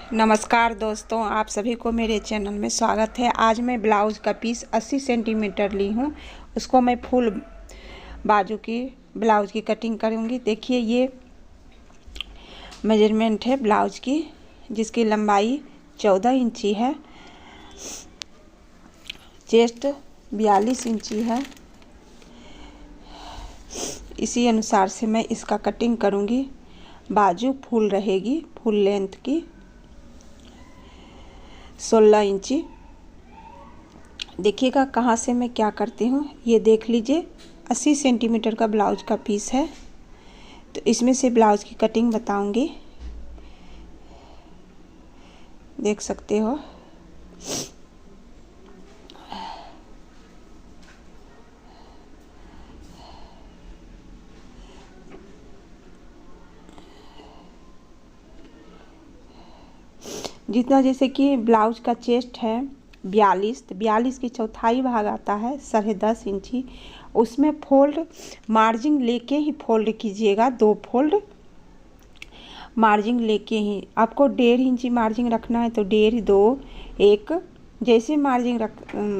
नमस्कार दोस्तों, आप सभी को मेरे चैनल में स्वागत है। आज मैं ब्लाउज का पीस 80 सेंटीमीटर ली हूँ। उसको मैं फुल बाजू की ब्लाउज की कटिंग करूँगी। देखिए, ये मेजरमेंट है ब्लाउज की, जिसकी लंबाई 14 इंची है, चेस्ट 42 इंची है। इसी अनुसार से मैं इसका कटिंग करूँगी। बाजू फुल रहेगी, फुल लेंथ की 16 इंची। देखिएगा कहाँ से मैं क्या करती हूँ। ये देख लीजिए, 80 सेंटीमीटर का ब्लाउज का पीस है, तो इसमें से ब्लाउज की कटिंग बताऊँगी। देख सकते हो। जितना जैसे कि ब्लाउज का चेस्ट है 42, तो 42 की चौथाई भाग आता है 10.5 इंची। उसमें फोल्ड मार्जिन लेके ही फोल्ड कीजिएगा। 2 फोल्ड मार्जिन लेके ही आपको 1.5 इंची मार्जिन रखना है, तो 1.5, 2, 1 जैसे मार्जिन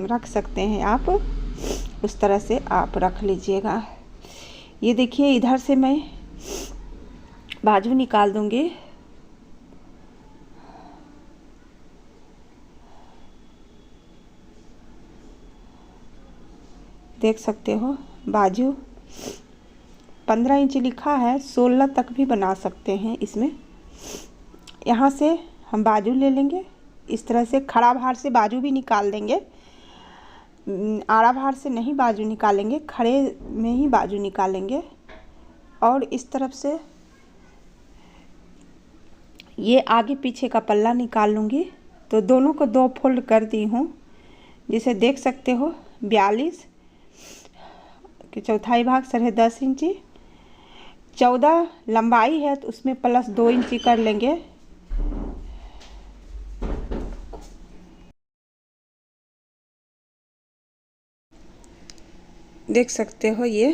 रख सकते हैं आप, उस तरह से आप रख लीजिएगा। ये देखिए, इधर से मैं बाजू निकाल दूंगी। देख सकते हो, बाजू 15 इंच लिखा है, 16 तक भी बना सकते हैं इसमें। यहाँ से हम बाजू ले लेंगे, इस तरह से खड़ा भार से बाजू भी निकाल देंगे। आड़ा भार से नहीं बाजू निकालेंगे, खड़े में ही बाजू निकालेंगे। और इस तरफ से ये आगे पीछे का पल्ला निकाल लूँगी। तो दोनों को 2 फोल्ड कर दी हूँ, जिसे देख सकते हो। 42 कि चौथाई भाग 10.5 इंची, 14 लंबाई है, तो उसमें प्लस 2 इंची कर लेंगे। देख सकते हो, ये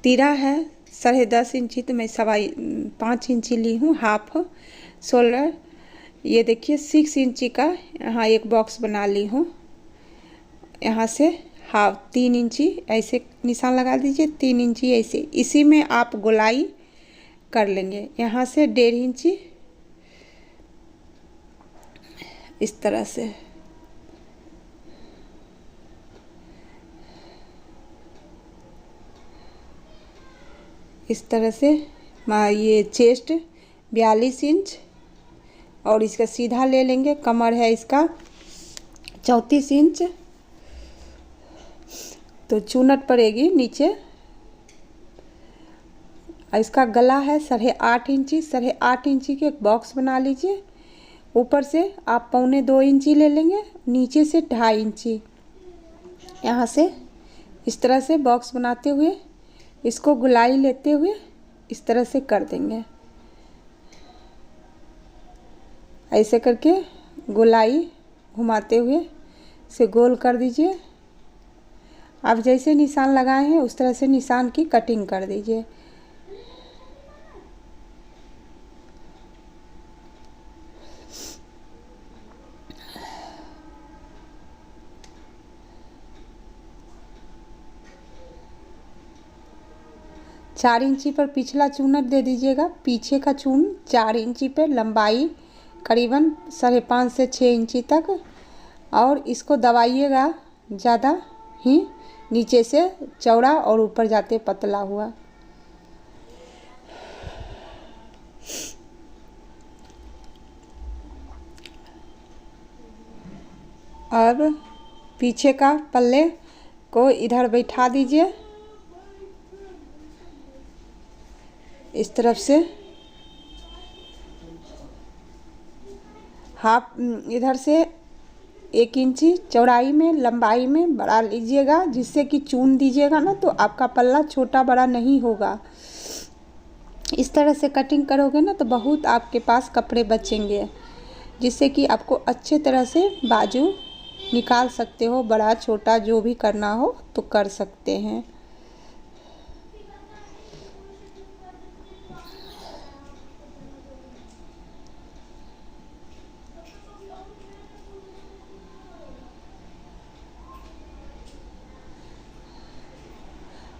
तीरा है 10.5 इंची, तो मैं 5 इंची ली हूँ, हाफ शोल्डर। ये देखिए 6 इंची का यहाँ एक बॉक्स बना ली हूँ। यहाँ से हाफ 3 इंची ऐसे निशान लगा दीजिए, 3 इंची ऐसे। इसी में आप गोलाई कर लेंगे। यहाँ से 1.5 इंची इस तरह से। इस तरह से ये चेस्ट 42 इंच, और इसका सीधा ले लेंगे। कमर है इसका 34 इंच, तो चुनट पड़ेगी नीचे। इसका गला है 8.5 इंची, 8.5 इंची के एक बॉक्स बना लीजिए। ऊपर से आप 1.25 इंची ले लेंगे, नीचे से 2.5 इंची। यहाँ से इस तरह से बॉक्स बनाते हुए इसको गुलाई लेते हुए इस तरह से कर देंगे। ऐसे करके गुलाई घुमाते हुए से गोल कर दीजिए। आप जैसे निशान लगाए हैं उस तरह से निशान की कटिंग कर दीजिए। चार इंची पर पिछला चूनट दे दीजिएगा। पीछे का चून 4 इंची पे, लंबाई करीबन 5.5 से 6 इंची तक। और इसको दबाइएगा ज़्यादा ही, नीचे से चौड़ा और ऊपर जाते पतला हुआ। अब पीछे का पल्ले को इधर बैठा दीजिए, इस तरफ से हाफ इधर से 1 इंची चौड़ाई में, लंबाई में बढ़ा लीजिएगा, जिससे कि चून दीजिएगा ना, तो आपका पल्ला छोटा बड़ा नहीं होगा। इस तरह से कटिंग करोगे ना, तो बहुत आपके पास कपड़े बचेंगे, जिससे कि आपको अच्छे तरह से बाजू निकाल सकते हो। बड़ा छोटा जो भी करना हो तो कर सकते हैं।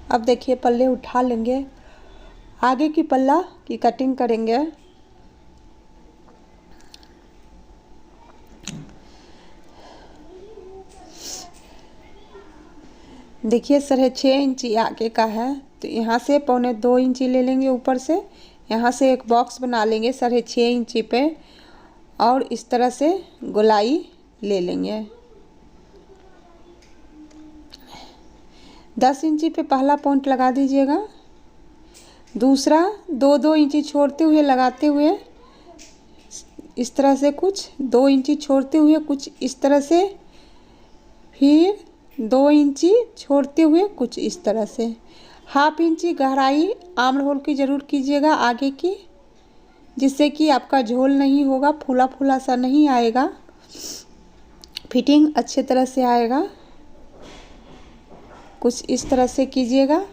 अब देखिए पल्ले उठा लेंगे, आगे की पल्ला की कटिंग करेंगे। देखिए 6.5 इंची आगे का है, तो यहाँ से 1.25 इंची ले लेंगे ऊपर से। यहाँ से एक बॉक्स बना लेंगे 6.5 इंची पे और इस तरह से गोलाई ले लेंगे। 10 इंची पे पहला पॉइंट लगा दीजिएगा, दूसरा 2-2 इंची छोड़ते हुए लगाते हुए इस तरह से कुछ 2 इंची छोड़ते हुए कुछ इस तरह से, फिर 2 इंची छोड़ते हुए कुछ इस तरह से। 1/2 इंची गहराई आर्म होल की ज़रूर कीजिएगा आगे की, जिससे कि आपका झोल नहीं होगा, फूला फूला सा नहीं आएगा, फिटिंग अच्छे तरह से आएगा। कुछ इस तरह से कीजिएगा।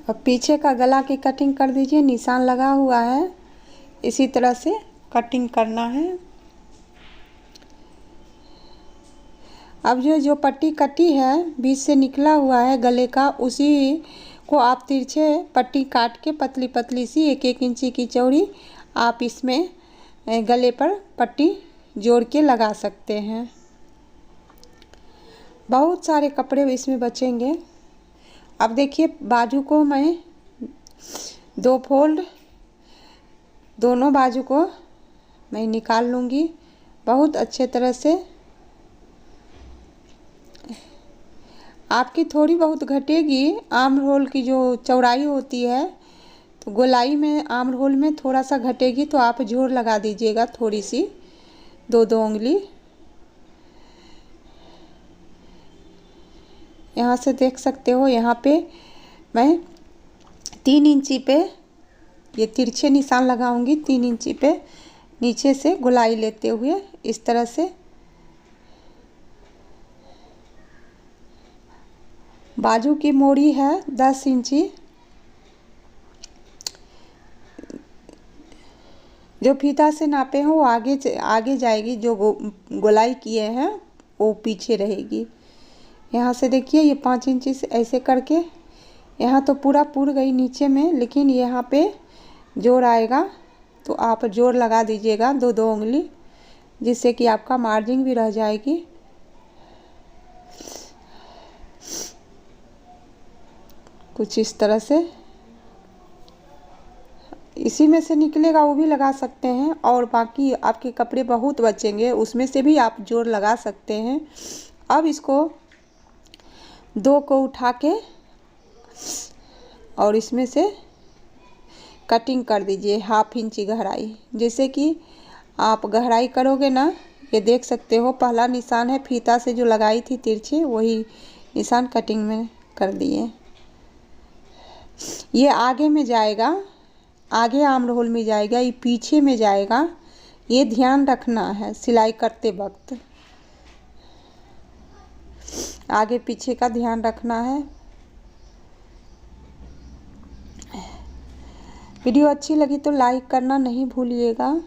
अब पीछे का गला की कटिंग कर दीजिए, निशान लगा हुआ है, इसी तरह से कटिंग करना है। अब जो पट्टी कटी है बीच से निकला हुआ है गले का, उसी को आप तिरछे पट्टी काट के पतली पतली सी 1-1 इंची की चौड़ी आप इसमें गले पर पट्टी जोड़ के लगा सकते हैं। बहुत सारे कपड़े इसमें बचेंगे। अब देखिए बाजू को मैं 2 फोल्ड दोनों बाजू को मैं निकाल लूँगी बहुत अच्छे तरह से। आपकी थोड़ी बहुत घटेगी आर्म होल की जो चौड़ाई होती है, तो गोलाई में आर्म होल में थोड़ा सा घटेगी, तो आप जोड़ लगा दीजिएगा थोड़ी सी 2-2 उंगली। यहाँ से देख सकते हो, यहाँ पे मैं 3 इंची पे ये तिरछे निशान लगाऊंगी, 3 इंची पे नीचे से गोलाई लेते हुए इस तरह से। बाजू की मोड़ी है 10 इंची, जो फीता से नापे हो वो आगे जाएगी, जो गोलाई किए हैं वो पीछे रहेगी। यहाँ से देखिए ये 5 इंची से ऐसे करके यहाँ तो पूरा पुर गई नीचे में, लेकिन यहाँ पे जोड़ आएगा, तो आप जोड़ लगा दीजिएगा 2-2 उंगली, जिससे कि आपका मार्जिन भी रह जाएगी। कुछ इस तरह से इसी में से निकलेगा वो भी लगा सकते हैं, और बाकी आपके कपड़े बहुत बचेंगे उसमें से भी आप जोड़ लगा सकते हैं। अब इसको 2 को उठा के और इसमें से कटिंग कर दीजिए 1/2 इंची गहराई। जैसे कि आप गहराई करोगे ना, ये देख सकते हो पहला निशान है फीता से जो लगाई थी तिरछे, वही निशान कटिंग में कर दिए। ये आगे में जाएगा, आगे आर्म होल में जाएगा, ये पीछे में जाएगा, ये ध्यान रखना है सिलाई करते वक्त, आगे पीछे का ध्यान रखना है। वीडियो अच्छी लगी तो लाइक करना नहीं भूलिएगा।